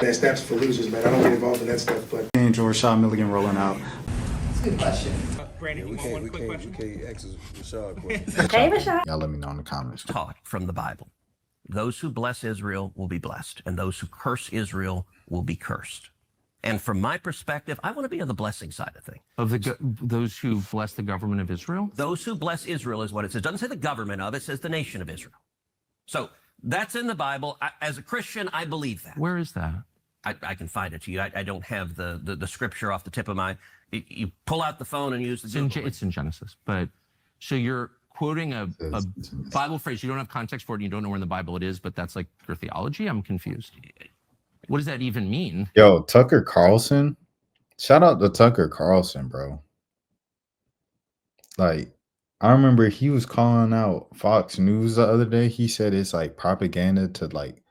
That snaps for losers, man. I don't get involved in that stuff, but. Angel Rashad Milligan rolling out. That's a good question. Brandon, you want one quick question? We can't ask Rashad questions. Hey, Rashad. Y'all let me know in the comments. Taught from the Bible. Those who bless Israel will be blessed, and those who curse Israel will be cursed. And from my perspective, I want to be on the blessing side of things. Of those who bless the government of Israel? Those who bless Israel is what it says. It doesn't say the government of it, says the nation of Israel. So that's in the Bible. As a Christian, I believe that. Where is that? I can find it to you. I don't have the scripture off the tip of my. You pull out the phone and use the. It's in Genesis, but so you're quoting a Bible phrase. You don't have context for it. And you don't know where in the Bible it is, but that's like your theology. I'm confused. What does that even mean? Yo, Tucker Carlson. Shout out to Tucker Carlson, bro. Like, I remember he was calling out Fox News the other day. He said it's like propaganda to like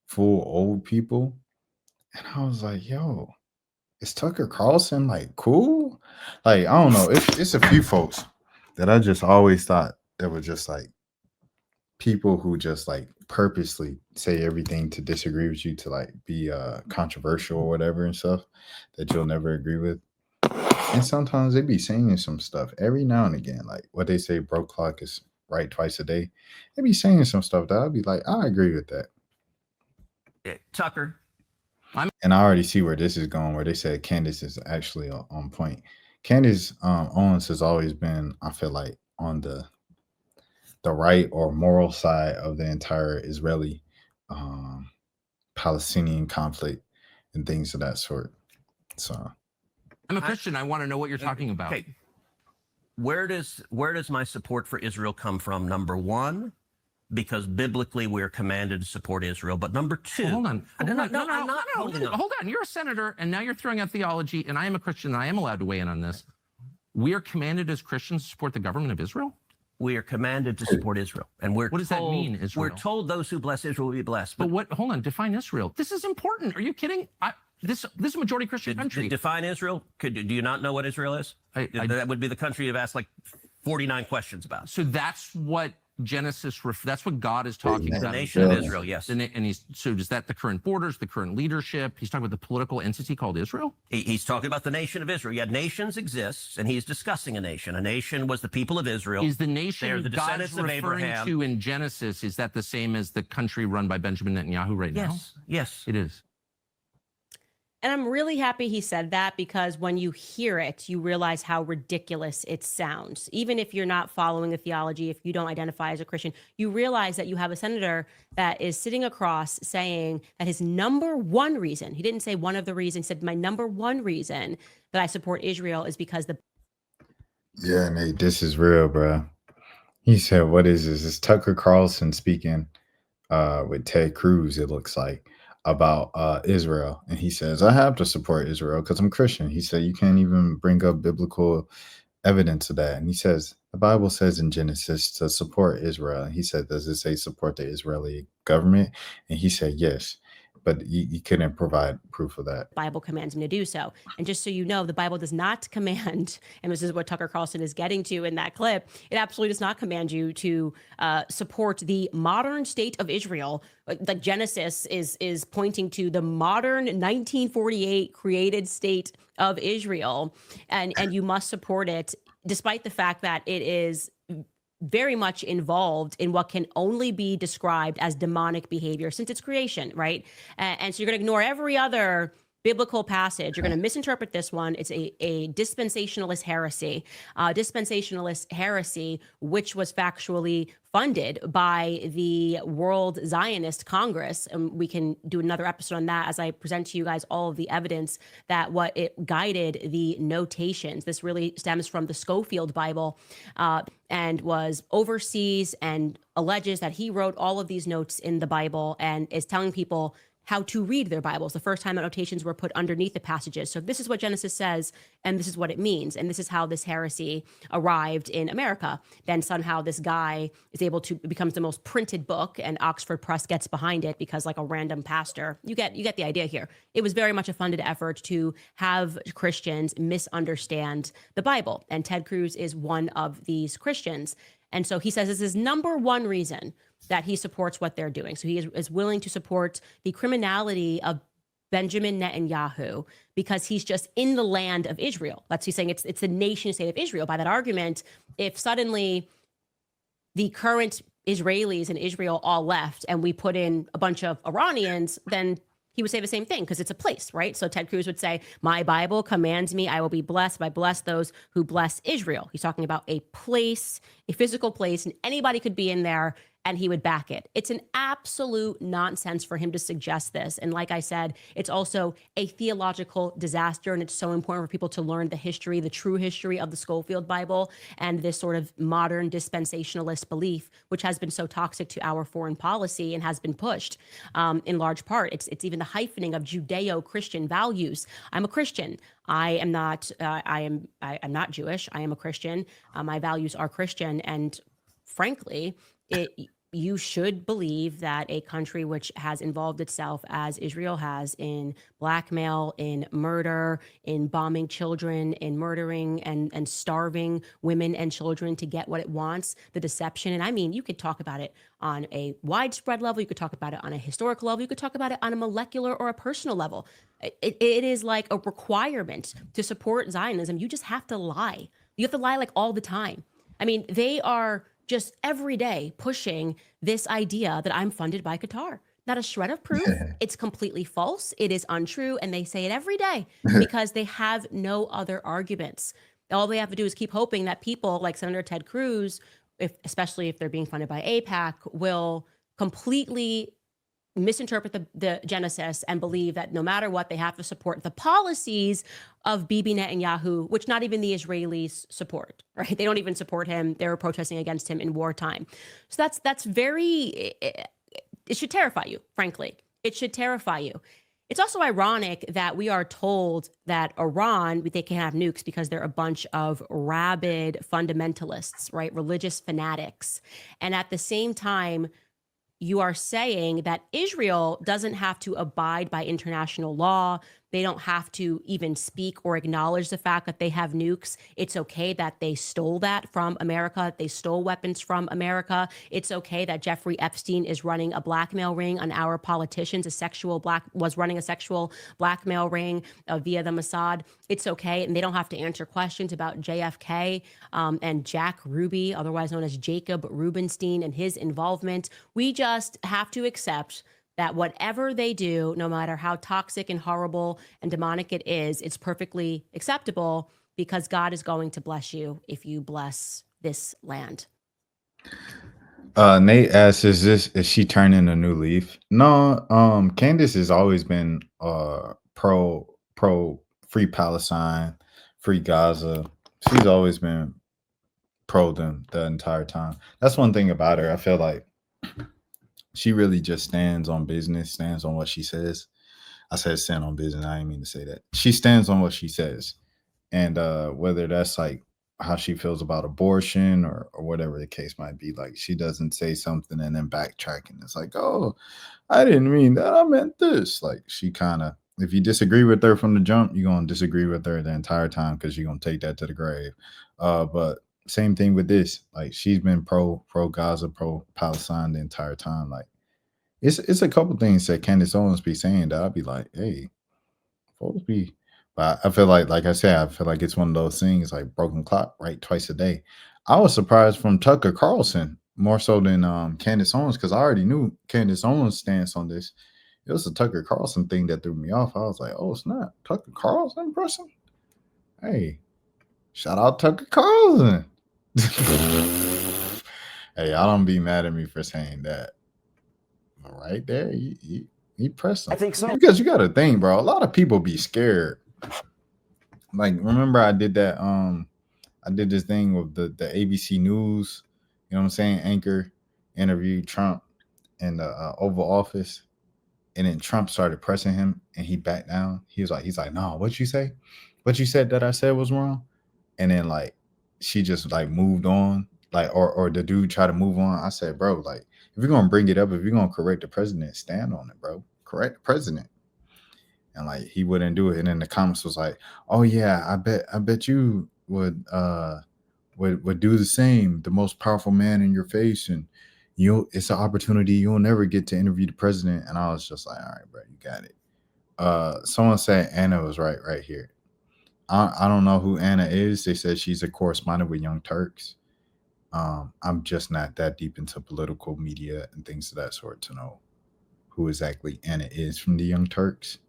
fool old people. And I was like, yo, is Tucker Carlson like cool? Like, I don't know. It's a few folks that I just always thought that were just like people who just like purposely say everything to disagree with you, to like be controversial or whatever and stuff that you'll never agree with. And sometimes they be saying some stuff every now and again, like what they say, broke clock is right twice a day. They be saying some stuff that I'd be like, I agree with that. Tucker. And I already see where this is going, where they said Candace is actually on point. Candace Owens has always been, I feel like, on the right or moral side of the entire Israeli Palestinian conflict and things of that sort. So I'm a Christian. I want to know what you're talking about. Okay. Where does my support for Israel come from? Number one, because biblically we're commanded to support Israel. But number two, hold on. Hold on. You're a senator, and now you're throwing out theology, and I am a Christian, and I am allowed to weigh in on this. We are commanded as Christians to support the government of Israel? We are commanded to support Israel. And what does that mean, Israel? We're told those who bless Israel will be blessed. But what, hold on, define Israel. This is important. Are you kidding? This is a majority Christian country. Define Israel? Do you not know what Israel is? That would be the country you've asked like 49 questions about. So that's what Genesis, that's what God is talking about. The nation of Israel, yes. And so is that the current borders, the current leadership? He's talking about the political entity called Israel? He's talking about the nation of Israel. Yet nations exist, and he's discussing a nation. A nation was the people of Israel. Is the nation They're the God's descendants of referring Abraham. to in Genesis, is that the same as the country run by Benjamin Netanyahu right now? Yes. It is. And I'm really happy he said that, because when you hear it, you realize how ridiculous it sounds. Even if you're not following a theology, if you don't identify as a Christian, you realize that you have a senator that is sitting across saying that his number one reason, he didn't say one of the reasons, he said my number one reason that I support Israel is because the. Yeah, Nate, this is real, bro. He said, what is this? It's Tucker Carlson speaking with Ted Cruz, it looks like, about Israel. And he says, I have to support Israel because I'm Christian. He said, you can't even bring up biblical evidence of that. And he says, the Bible says in Genesis to support Israel. And he said, does it say support the Israeli government? And he said, yes. But he couldn't provide proof of that. Bible commands him to do so. And just so you know, the Bible does not command, and this is what Tucker Carlson is getting to in that clip, it absolutely does not command you to support the modern state of Israel. Like Genesis is pointing to the modern 1948 created state of Israel, and you must support it, despite the fact that it is very much involved in what can only be described as demonic behavior since its creation, right? And so you're going to ignore every other biblical passage. You're going to misinterpret this one. It's a dispensationalist heresy, which was factually funded by the World Zionist Congress. And we can do another episode on that as I present to you guys all of the evidence that what it guided the notations. This really stems from the Schofield Bible and was overseas, and alleges that he wrote all of these notes in the Bible and is telling people how to read their Bibles. The first time that notations were put underneath the passages. So this is what Genesis says, and this is what it means. And this is how this heresy arrived in America. Then somehow this guy is able to, becomes the most printed book, and Oxford Press gets behind it because like a random pastor, you get the idea here. It was very much a funded effort to have Christians misunderstand the Bible. And Ted Cruz is one of these Christians. And so he says this is number one reason that he supports what they're doing. So he is willing to support the criminality of Benjamin Netanyahu because he's just in the land of Israel. That's he's saying it's the nation state of Israel. By that argument, if suddenly the current Israelis in Israel all left and we put in a bunch of Iranians, then he would say the same thing because it's a place, right? So Ted Cruz would say, my Bible commands me, I will be blessed. I bless those who bless Israel. He's talking about a place, a physical place, and anybody could be in there and he would back it. It's an absolute nonsense for him to suggest this. And like I said, it's also a theological disaster. And it's so important for people to learn the history, the true history of the Schofield Bible and this sort of modern dispensationalist belief, which has been so toxic to our foreign policy and has been pushed in large part. It's even the hyphening of Judeo-Christian values. I'm a Christian. I am not. I'm not Jewish. I am a Christian. My values are Christian, and frankly, you should believe that a country which has involved itself as Israel has in blackmail, in murder, in bombing children, in murdering and starving women and children to get what it wants, the deception. And I mean, you could talk about it on a widespread level. You could talk about it on a historical level. You could talk about it on a molecular or a personal level. It is like a requirement to support Zionism. You just have to lie. You have to lie like all the time. I mean, they are just every day pushing this idea that I'm funded by Qatar. Not a shred of proof. It's completely false. It is untrue. And they say it every day because they have no other arguments. All they have to do is keep hoping that people like Senator Ted Cruz, especially if they're being funded by AIPAC, will completely misinterpret the Genesis and believe that no matter what, they have to support the policies of Bibi Netanyahu, which not even the Israelis support, right? They don't even support him. They were protesting against him in wartime. So that's very, it should terrify you, frankly. It should terrify you. It's also ironic that we are told that Iran, they can have nukes because they're a bunch of rabid fundamentalists, right? Religious fanatics. And at the same time, you are saying that Israel doesn't have to abide by international law. They don't have to even speak or acknowledge the fact that they have nukes. It's okay that they stole that from America. They stole weapons from America. It's okay that Jeffrey Epstein is running a blackmail ring on our politicians, was running a sexual blackmail ring via the Mossad. It's okay. And they don't have to answer questions about JFK and Jack Ruby, otherwise known as Jacob Rubenstein, and his involvement. We just have to accept that whatever they do, no matter how toxic and horrible and demonic it is, it's perfectly acceptable because God is going to bless you if you bless this land. Nate asks, is she turning a new leaf? No, Candace has always been pro free Palestine, free Gaza. She's always been pro them the entire time. That's one thing about her. I feel like she really just stands on business, stands on what she says. I said stand on business. I didn't mean to say that. She stands on what she says. And whether that's like how she feels about abortion or whatever the case might be, like she doesn't say something and then backtrack and it's like, oh, I didn't mean that. I meant this. Like she kind of, if you disagree with her from the jump, you're going to disagree with her the entire time because you're going to take that to the grave. But same thing with this. Like she's been pro Gaza, pro Palestine the entire time. Like it's a couple things that Candace Owens be saying that I'll be like, hey, folks be. But I feel like I said, I feel like it's one of those things like broken clock, right? Twice a day. I was surprised from Tucker Carlson more so than Candace Owens because I already knew Candace Owens' stance on this. It was a Tucker Carlson thing that threw me off. I was like, oh, it's not Tucker Carlson person. Hey, shout out Tucker Carlson. Hey, I don't be mad at me for saying that. But right there, he pressed him. I think so. Because you got to think, bro. A lot of people be scared. Like, remember I did that, I did this thing with the ABC News, you know what I'm saying? Anchor interviewed Trump in the Oval Office. And then Trump started pressing him and he backed down. He's like, no, what'd you say? What you said that I said was wrong? And then like she just like moved on, like or the dude tried to move on. I said, bro, like if you're gonna bring it up, if you're gonna correct the president, stand on it, bro. Correct the president. And like he wouldn't do it. And then the comments was like, oh yeah, I bet you would do the same. The most powerful man in your face, and it's an opportunity you'll never get to interview the president. And I was just like, all right, bro, you got it. Someone said Anna was right here. I don't know who Anna is. They said she's a correspondent with Young Turks. I'm just not that deep into political media and things of that sort to know who exactly Anna is from the Young Turks.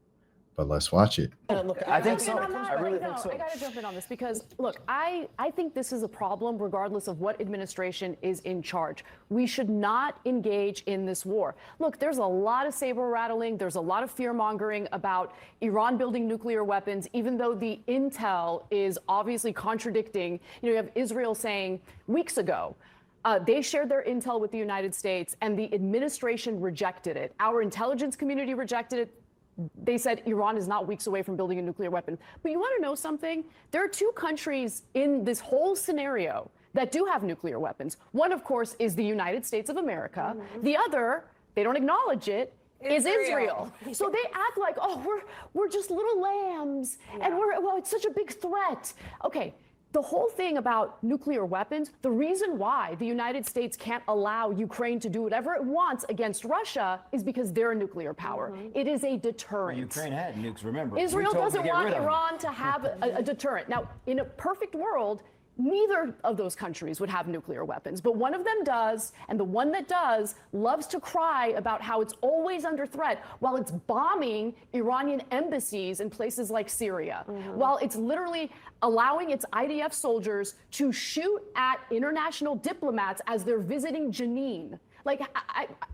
But let's watch it. Look, I think so. I really think so. I got to jump in on this because, look, I think this is a problem regardless of what administration is in charge. We should not engage in this war. Look, there's a lot of saber rattling. There's a lot of fear mongering about Iran building nuclear weapons, even though the intel is obviously contradicting. You have Israel saying weeks ago, they shared their intel with the United States and the administration rejected it. Our intelligence community rejected it. They said Iran is not weeks away from building a nuclear weapon. But you want to know something? There are two countries in this whole scenario that do have nuclear weapons. One, of course, is the United States of America. The other, they don't acknowledge it, is Israel. So they act like, oh, we're just little lambs, and it's such a big threat. Okay. The whole thing about nuclear weapons, the reason why the United States can't allow Ukraine to do whatever it wants against Russia is because they're a nuclear power. It is a deterrent. Ukraine had nukes, remember. Israel doesn't want Iran to have a deterrent. Now, in a perfect world, neither of those countries would have nuclear weapons, but one of them does, and the one that does loves to cry about how it's always under threat while it's bombing Iranian embassies in places like Syria, while it's literally allowing its IDF soldiers to shoot at international diplomats as they're visiting Jenin. Like,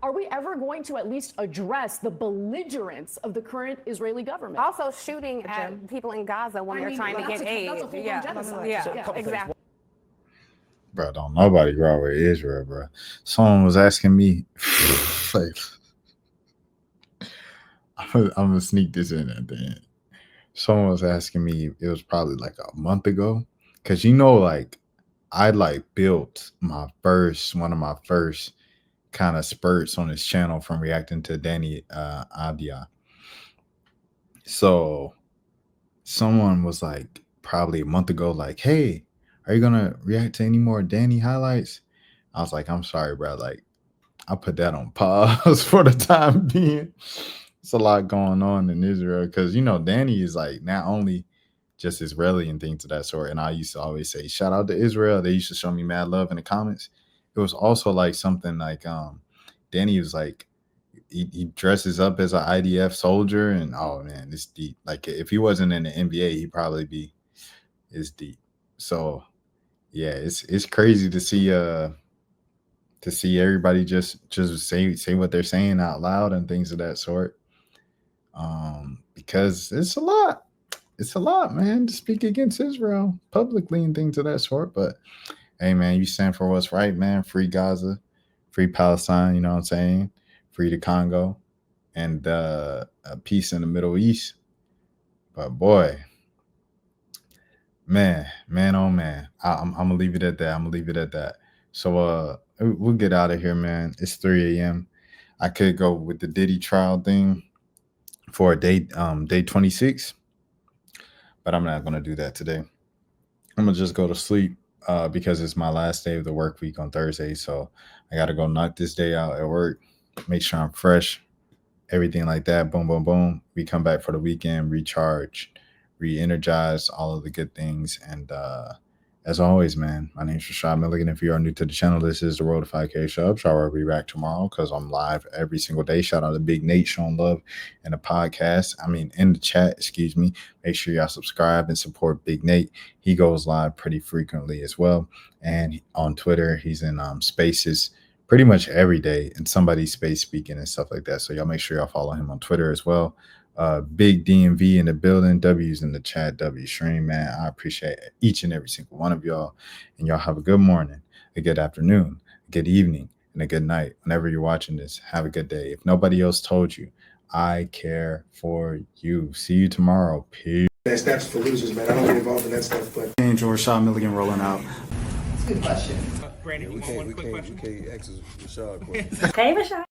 are we ever going to at least address the belligerence of the current Israeli government? Also shooting at people in Gaza when they're trying to get aid. That's a full-blown genocide. Yeah, exactly. Bro, don't nobody grow with Israel, bro. Someone was asking me, like, I'm gonna sneak this in at the end. Someone was asking me, it was probably like a month ago, because like I built one of my first kind of spurts on this channel from reacting to Danny Abdia. So someone was like probably a month ago, like, hey, are you gonna react to any more Danny highlights? I was like, I'm sorry, bro. Like, I put that on pause for the time being. It's a lot going on in Israel because Danny is like not only just Israeli and things of that sort. And I used to always say, shout out to Israel. They used to show me mad love in the comments. It was also like something like Danny was like he dresses up as an IDF soldier, and oh man, it's deep. Like if he wasn't in the NBA, he'd probably be. It's deep. So yeah, it's crazy to see everybody just say what they're saying out loud and things of that sort. Because it's a lot, man, to speak against Israel publicly and things of that sort. But hey, man, you stand for what's right, man. Free Gaza, free Palestine, you know what I'm saying? Free the Congo, and peace in the Middle East. But boy, man, oh man, I'm gonna leave it at that. So we'll get out of here, man. It's 3 a.m. I could go with the Diddy trial thing for day 26, but I'm not gonna do that today. I'm gonna just go to sleep because it's my last day of the work week on Thursday. So I gotta go knock this day out at work, make sure I'm fresh, everything like that. Boom, boom, boom. We come back for the weekend, recharge, re-energize, all of the good things. And as always, man, my name is Rashad Milligan. If you are new to the channel, this is the Road to 5K Show. I'll be back tomorrow because I'm live every single day. Shout out to Big Nate showing love in the podcast. in the chat, excuse me. Make sure y'all subscribe and support Big Nate. He goes live pretty frequently as well. And on Twitter, he's in spaces pretty much every day in somebody's space speaking and stuff like that. So y'all make sure y'all follow him on Twitter as well. Big DMV in the building, W's in the chat, W stream, man. I appreciate each and every single one of y'all. And y'all have a good morning, a good afternoon, a good evening, and a good night. Whenever you're watching this, have a good day. If nobody else told you, I care for you. See you tomorrow. Peace. That's for losers, man. I don't get involved in that stuff, but George Shaw Milligan rolling out. That's a good question. We can't ask Rashad questions. Hey, Rashad.